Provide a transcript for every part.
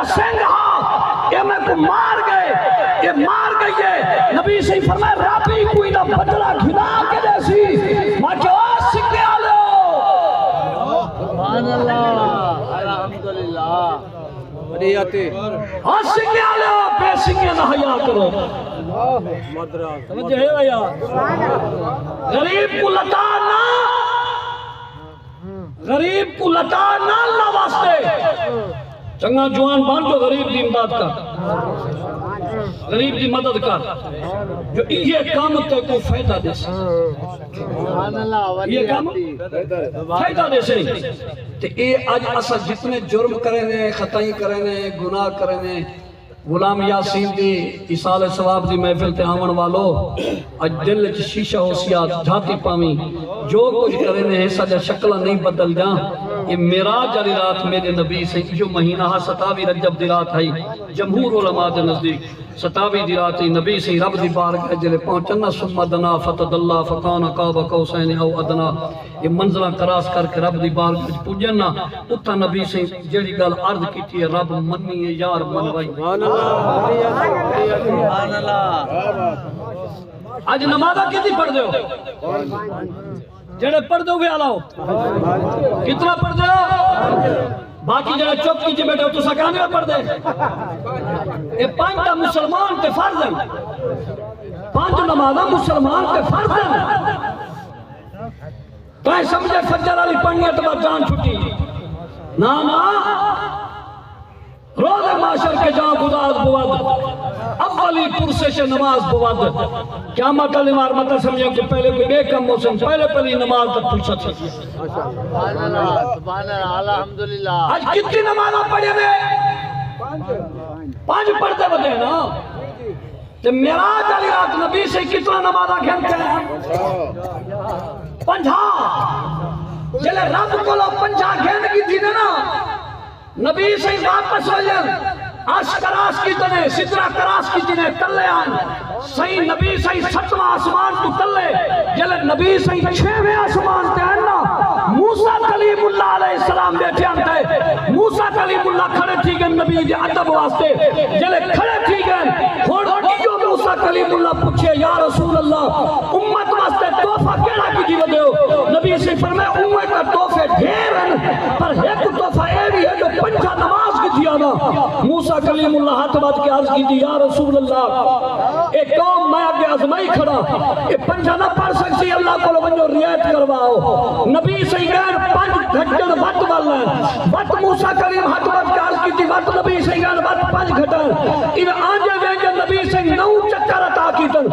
سنگ ہاں یہ میں کو مار گئے یہ مار گئی ہے نبی سے فرمائے رابی کوئی نہ بدلہ گھنا کے دیسی ماں جو سنگے آلو سبحان اللہ الحمدللہ بڑیاتے ہاں سنگے آلو بے سنگے نہ حیا کرو سمجھے ہے یا غریب کو لٹانا غریب کو لٹانا اللہ واسطے چنگا جوان بان جو غریب دی امداد کر غریب دی مدد کر جو یہ کام تے کو فائدہ دے سبحان اللہ یہ کام فائدہ دے سے تے اے آج اسا جتنے جرم کرنے خطائی کرنے گناہ کرنے غلام یاسین دی ایصال ثواب دی محفل تے آمن والو اج دل وچ شیشہ ہوسیات جھاتی پاویں جو کچھ کرنے ہیں سجا شکل نہیں بدل جاں یہ معراج والی رات میرے نبی سے جو مہینہ 27 رجب دی رات ہے جمہور علماء دے نزدیک 27 دی رات نبی سے رب دی بارگاہ جلے پہنچنا ثم دنا فتدلى فكان قاب قوسين او ادنى یہ منزلہ کراس کر کے رب دی بارگاہ پہنچنا اتھا نبی سے جڑی گل عرض کیتی ہے رب منی ہے یار منوائی سبحان اللہ آج نمازہ کتنی پڑھ دے ہو جڑے پڑھ دے ہوئے آلاؤ کتنا پڑھ دے ہو باقی جڑے چوک کیجئے بیٹے ہو تو سکانے میں پڑھ دے یہ پانچ مسلمان کے فرض ہیں پانچ نمازہ مسلمان کے فرض ہیں تو اے سمجھے فجر علی پڑھنی ہے تو بات جان چھٹی نانا روز معاشر کے جہاں گزار بود اولی پرسش نماز بود قیامت علی مارمتہ سمجھے کہ پہلے کوئی بے کم موسم پہلے نماز تک پوچھا تھا سبحان اللہ الحمدللہ آج کتنی نمازہ پڑھے میں پانچ پڑھتے بتے ہیں نا کہ معراج علی رات نبی سے کتنا نمازہ گھنتے ہیں پنجھا جلے رب کو لو پنجھا گھن کی تھی نا نبی سے واپس ہو جائیں عرش کراس کی تنے سترہ کراس کی تنے تلے آن صحیح نبی صحیح ستواں آسمان تو تلے جلے نبی صحیح چھویں آسمان تے آنا موسیٰ کلیم اللہ علیہ السلام بیٹھے آنتے موسیٰ کلیم اللہ کھڑے تھی گئے نبی دے عدب واسطے جلے کھڑے تھی گئے کھوڑ کیوں موسیٰ کلیم اللہ پوچھے یا رسول اللہ امت واسطے توفہ کیڑا کی جیو دے ہو نبی سے فرمائے امت کا توفے ڈھیر ہیں پر ایک توفہ اے بھی ہے جو پنجھا نماز کی تھی آنا موسیٰ کلیم اللہ ہاتھ بات کے عرض کی تھی یا رسول اللہ ایک قوم میں آگے آزمائی کھڑا یہ پنجھا نہ پڑھ سکتی اللہ کو لوگوں ریایت کرواؤ نبی سے گئر 5 گھنٹے وقت والا وقت موسیٰ کلیم ہاتھ بات کے عرض کی تھی وقت نبی سے گئر وقت 5 گھنٹے ان آنجے وینجے نبی سے 9 چکر عطا کی تن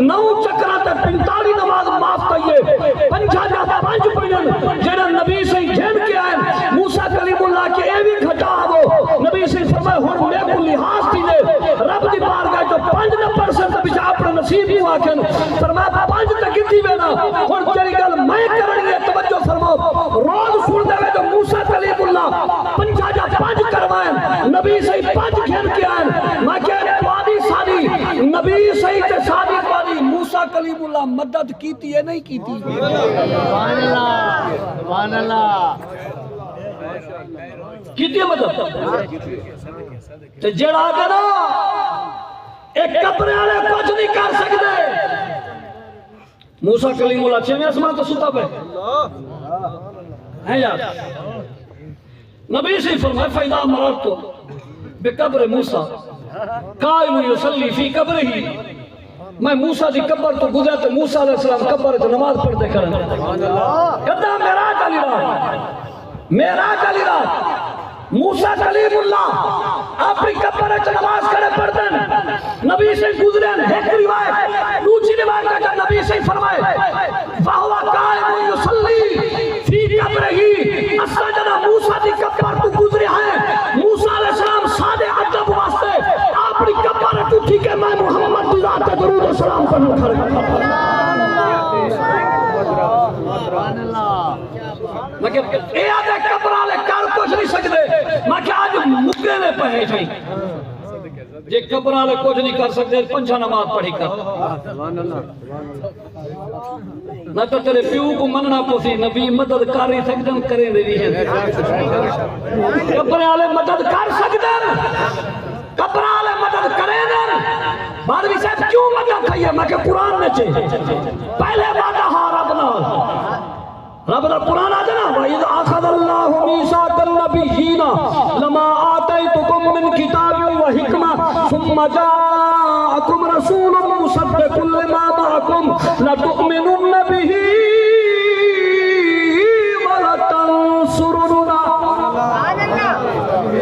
9 چکر عطا 45 نماز معاف کئیے پنجھا جا 5 پڑھن جنہاں نبی سے گھن کے آئے موسیٰ کلیم اللہ کے اے بھی گھٹا ہو نبی سے فرمائے ہن میں کو لحاظ تھی لے رب دی بارگاہ جو 5% بچا اپنا نصیب ہی واکن فرمایا 5 تک دی وینا ہن تیری گل میں کرن لے توجہ فرماؤ روز سن دے جو موسیٰ کلیم اللہ پنجھا جا 5 کروائیں نبی سے 5 گھن کے آئے میں کہہ توادی سادی نبی سے تے سادی توادی موسیٰ کلیم اللہ مدد کیتی ہے نہیں کیتی سبحان اللہ سبحان اللہ کیتی ہے مدد تے جڑا آگے نا ایک کپڑے والے کچھ نہیں کر سکتے موسیٰ کلیم اللہ 6ویں آسمان تو ستا پہ ہیں یار نبی سے فرمائے فَإِذَا مَرَرْتُ بِقَبْرِ مُوسَىٰ قَائِمٌ يُصَلِّي فِي قَبْرِهِ میں موسیٰ دی قبر تو گزرا تو موسیٰ علیہ السلام قبر تو نماز پڑھتے کریں کہتا معراج علی رات معراج علی رات موسیٰ کلیم اللہ اپنی قبر تو نماز کرے پڑھتے ہیں نبی سے گزرے ایک روایت دوسری روایت کا نبی سے فرمائے فَهُوَ قَائِمٌ يُصَلِّي فِي قَبْرِهِ اسجدہ موسیٰ دی قبر تو گزرے ہیں موسیٰ علیہ السلام سادے ادب واسطے اپنی قبر تو ٹھیک ہے میں محمد دی ذات درود و سلام کرنا کھڑا سبحان اللہ میں کہ اے آدھے قبر والے کر کچھ نہیں سکتے میں کہ آج مکرے میں پہے جائیں جے قبر والے کچھ نہیں کر سکتے پنجا نماز پڑھی کر نہ تو تیرے پیو کو مننا پوسی نبی مدد کر ہی سکدن کریں دے ہیں قبر والے مدد کر سکدن قبر والے مدد کریں دن مولوی صاحب کیوں مدد کھائیے میں کہ قرآن میں چاہیے پہلے وعدہ ہاں رب دا قرآن آتا نا وَإِذْ أَخَذَ اللَّهُ مِيثَاقَ النَّبِيِّينَ لَمَا آتَيْتُكُم مِّن كِتَابٍ وَحِكْمَةٍ ثُمَّ جَاءَكُمْ رَسُولٌ مُّصَدِّقٌ لِّمَا مَعَكُمْ لَتُؤْمِنُنَّ بِهِ وَلَتَنصُرُنَّهُ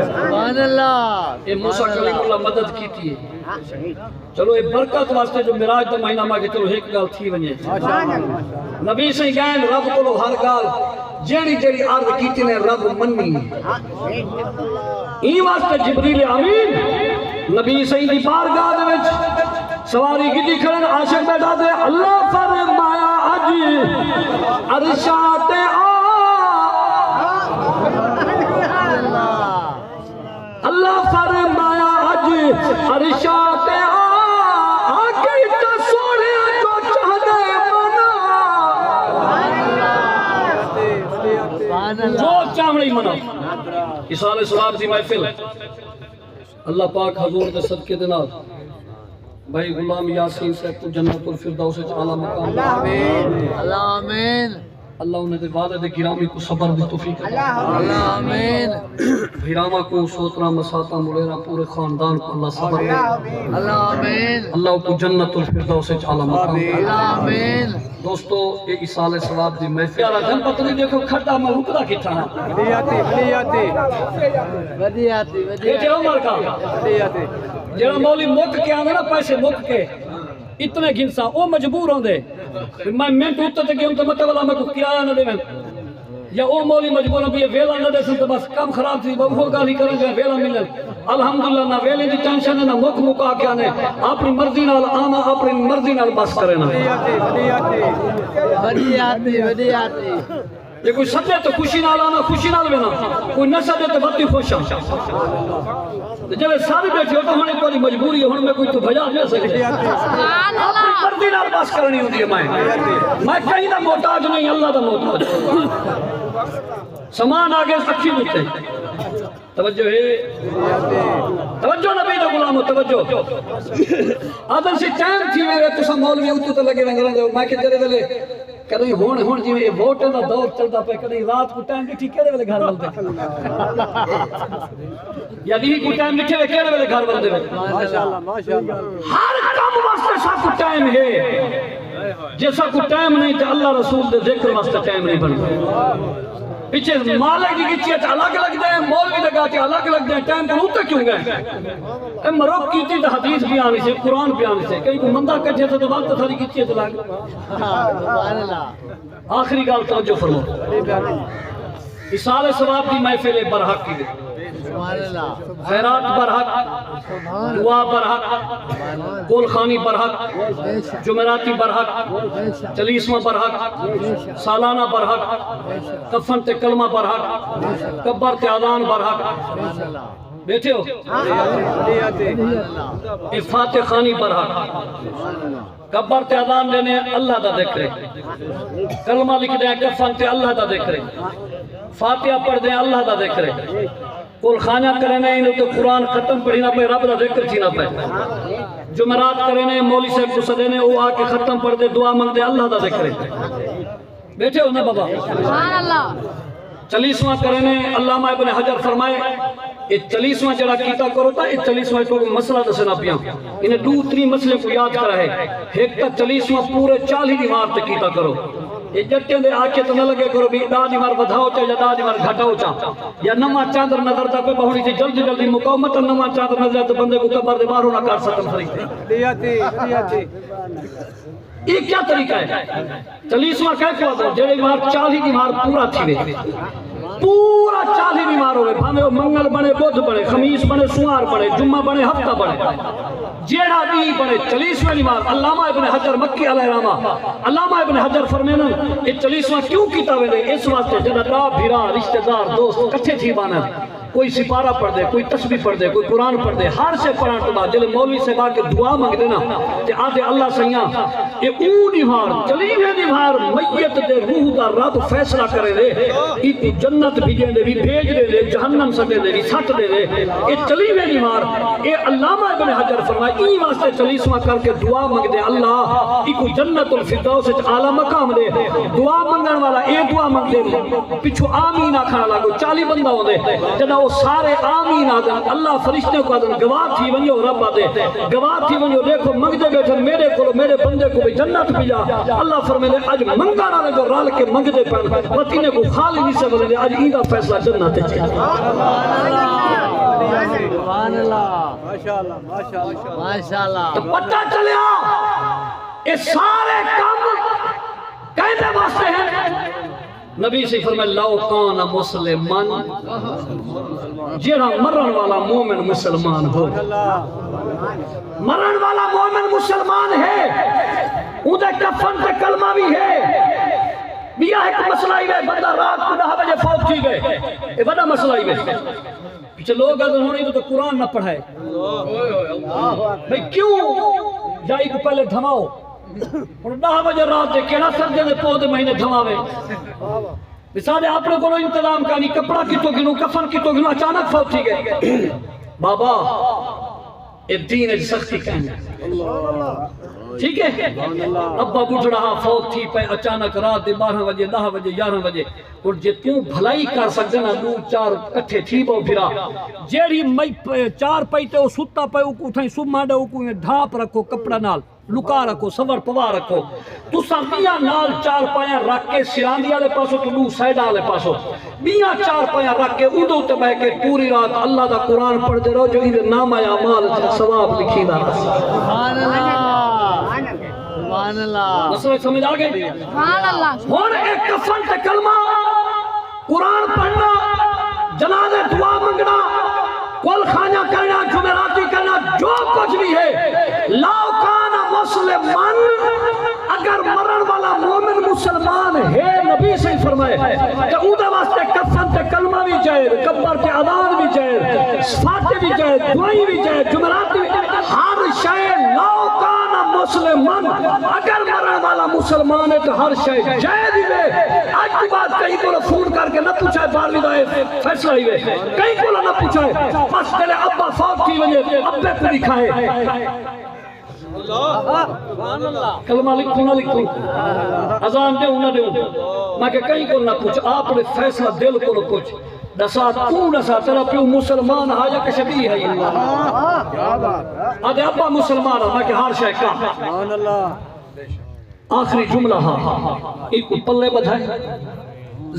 سبحان اللہ اے موسیٰ کلیم اللہ مدد کی تھی چلو اے برکت واسطے جو مراج دا مہینہ ماں کے چلو ایک گال تھی ونجے نبی سے گئن رب کو ہر گال جیڑی جیڑی عرض کیتی نے رب مننی این واسطے جبریل امین نبی سیدی بارگاہ دے وچ سواری گڈی کھڑن عاشق بیٹھا دے اللہ فرمایا اج عرشات اللہ فرمایا اج عرشات آگئی تا سوڑے جو چاہدے منا جو چاہدے منا اسال سواب دی محفل اللہ پاک حضور دے صدقے دے نال بھائی غلام یاسین صاحب کو جنت الفردوس وچ اعلی مقام اللہ آمین اللہ انہیں دے والد گرامی کو صبر دی توفیق عطا اللہ آمین بھیراما کو سوترا مساتا ملیرا پورے خاندان کو اللہ صبر دے اللہ آمین اللہ کو جنت الفردوس وچ اعلی مقام اللہ آمین دوستو ایک سال ثواب دی محفل یار جن پتہ نہیں دیکھو کھڑا میں رکدا کتھا ودیاتی یہ جو عمر کا جڑا مولی مک کے آندا نا پیسے مک کے اتنے گنسا او مجبور ہوندے میں منٹ اتنے تے گیوں تے مطلب والا میں کو کرایہ نہ دیویں یا او مولی مجبور ہو بھی ویلا نہ دے سن تے بس کم خراب تھی وہ گالی کرن جو ویلا ملن الحمدللہ نہ ویلے دی ٹینشن نہ مک مکا کے آنے اپنی مرضی نال آنا اپنی مرضی نال بس کرے نا ودیاتی یہ کوئی سدے تو خوشی نال آنا خوشی نال وینا کوئی نہ سدے تو بڑی خوش جب سارے بیٹھے ہو تو ہمیں کوئی مجبوری ہے میں کوئی تو بھجا نہیں سکتے اپنی مرضی نال بس کرنی ہوتی ہے میں کہیں نہ محتاج نہیں اللہ دا محتاج سامان آگے اچھی ہوتے توجہ ہے توجہ نبی دا غلام توجہ آدم سے ٹائم تھی میرے تو سب مولوی اتو تو لگے رنگ رنگ میں کہ تیرے ویلے کدی ہون جی یہ ووٹ دا دور چلدا پے کدی رات کو ٹائم بیٹھی کیڑے ویلے گھر ولدے یا دی کو ٹائم بیٹھے وے کیڑے ویلے گھر ولدے ماشاءاللہ ہر کام واسطے سب کو ٹائم ہے جیسا کو ٹائم نہیں تے اللہ رسول دے ذکر واسطے ٹائم نہیں بنتا پیچھے مالک دی گچیت الگ لگ دے مولوی دے گاتے الگ لگ دے ٹائم پر ہوتا کیوں گئے اے مروک کیتی تا حدیث بیانی سے قرآن بیانی سے کہیں کو مندہ کٹھے سے تو وقت ساری گچیت لگ سبحان اللہ آخری گال توجہ فرمو اسال ثواب دی محفل برحق کی سبحان اللہ خیرات برحق دعا برحق گول خانی برحق جمعراتی برحق چلیسواں برحق سالانہ برحق کفن تے کلمہ برحق کبر تے اذان برحق بیٹھے ہو فاتح خانی برحق کبر تے اذان دینے اللہ دا ذکر ہے کلمہ لکھ دیں کفن تے اللہ دا ذکر ہے فاتحہ پڑھ دیں اللہ دا ذکر ہے کل خانہ کرنے انہوں تو قرآن ختم پڑھینا پہ رب دا ذکر تھینا پہ جمعرات کرنے مولی صاحب کو صدینے وہ آکے ختم پڑھ دے دعا منگ دے اللہ دا ذکر ہے بیٹھے ہو نا بابا سبحان اللہ چلیسواں کرنے علامہ ابن حجر فرمائے یہ چلیسواں جڑا کیتا کرو تا یہ چلیسواں کو مسئلہ دسنا پیا انہیں دو تری مسئلے کو یاد کرا ہے ایک تا چلیسواں پورے 40 دیوار تے کیتا کرو یہ جٹے دے آکے تو نہ لگے کرو بھی دا دیوار بدھاؤ چاہ یا دا دیوار گھٹاؤ چاہ یا نما چاندر نظر تا پہ بہنی تھی جلدی جلدی مقاومت نما چاندر نظر تا بندے کو کبر دے باہروں نہ کار ستم خریدتے یہ کیا طریقہ ہے چلیسواں کہہ کیا دو جڑے دیوار 40 دیوار پورا تھی وے پورا 40 بیمار ہوئے بھامے وہ منگل بنے بدھ بنے خمیس بنے سوار بنے جمعہ بنے ہفتہ بنے جیڑا بھی بنے 40واں بیمار علامہ ابن حجر مکی علیہ رحمہ علامہ ابن حجر فرمینا یہ 40واں کیوں کیتا ہوئے دے اس واسطے جنہ دا بھیرا رشتہ دار دوست کٹھے تھی بانا کوئی سپارہ پڑھ دے، کوئی تسبیح پڑھ دے، کوئی قرآن پڑھ دے، ہر سے پڑھان تو بعد جلے مولوی سے با کے دعا مانگ دینا تے آدھے اللہ سیاں اے اون نہار چلیوے نہار میت دے روح دا رب فیصلہ کرے دے ایتی جنت بھیجے دے بھی بھیج دے دے جہنم سٹے دے بھی سٹ دے دے اے چلیوے نہار اے علامہ ابن حجر فرمائے ای واسطے چلیسواں کر کے دعا مانگ دے اللہ ایکو جنت الفردوس وچ اعلی مقام دے دعا منگن والا اے دعا منگ دے پچھو آمین آکھنا لگو 40 بندہ ہو دے جنا وہ سارے آمین آدھن اللہ فرشتے کو آدھن گواہ تھی ونجو رب آدھے گواہ تھی ونجو دیکھو منگ دے بیٹھن میرے کو میرے بندے کو بھی جنت پجا اللہ فرمائے لے آج منگا نہ لگو رال کے منگ دے پہن وطینے کو خالی نہیں سے بلے آج ایدہ فیصلہ جنت ہے سبحان اللہ ماشاءاللہ تو پتہ چلیا یہ سارے کام کہنے واسطے ہیں نبی سے فرمائے لو کان مسلمان جیڑا مرن والا مومن مسلمان ہو مرن والا مومن مسلمان ہے اندھے کفن تے کلمہ بھی ہے بیا ایک مسئلہ ہی ہے بندہ رات کو 10 بجے فوت تھی گئے یہ بڑا مسئلہ ہی ہے پیچھے لوگ اگر ہونے تو قرآن نہ پڑھائے بھئی کیوں جائی کو پہلے دھماؤ اور 10 بجے رات دے کیڑا سردے دے پودے مہینے دھماوے مثالے آپ نے کوئی انتظام کرنی کپڑا کی تو گنو کفن کی تو گنو اچانک فوت تھی گئے بابا یہ دین ہے سختی کہنے ٹھیک ہے ابا بجھ رہا فوت تھی پہ اچانک رات دے 12 بجے 10 بجے 11 بجے اور جے توں بھلائی کر سکتے نا 2-4 کٹھے تھی بہو پھرا جیڑی مئی 4 پیتے وہ ستا پہ اوکو تھائیں سب مانڈے اوکو ڈھاپ رکھو کپڑا نال لکا رکھو سور پوا رکھو تو سا بیاں نال 4 پایاں رکھ کے سراندی آلے پاسو تو لو سائڈ آلے پاسو بیاں 4 پایاں رکھ کے ادھو تے بہ کے پوری رات اللہ دا قرآن پڑھ دے رہو جو انہیں نام اعمال ثواب لکھی دا سبحان اللہ سبحان اللہ مسئلہ سمجھ آگے سبحان اللہ اور ایک کفن تے کلمہ قرآن پڑھنا جنازے دعا منگنا کل خانہ کرنا جمعراتی کرنا جو کچھ بھی ہے لاؤ کانا مسلمان اگر مرن والا مومن مسلمان ہے نبی سے فرمائے کہ اودے واسطے کفن تے کلمہ بھی جائے کبر تے اذان بھی جائے فاتحہ بھی جائے دعائی بھی جائے جمعراتی بھی جائے ہر شے لاؤ کانا مسلمان اگر مرن والا مسلمان ہے تو ہر شے جائے دی دے آج کی بات کہیں کو فون کر کے نہ پوچھائے باروی دائے فیصلہ ہی وے کہیں کو نہ پوچھائے بس تیرے ابا فوت کی وجہ ابے کو دکھائے کلمہ لکھو نہ لکھو اذان دے نہ دے میں کہ کہیں کو نہ پوچھ آپ نے فیصلہ دل کو نہ پوچھ دسا تو دسا تیرا پیو مسلمان ہے یا کہ شبیہ ہے آدھے ابا مسلمان ہے میں کہ ہر شے کا آخری جملہ ہاں ایک پلے بدھائے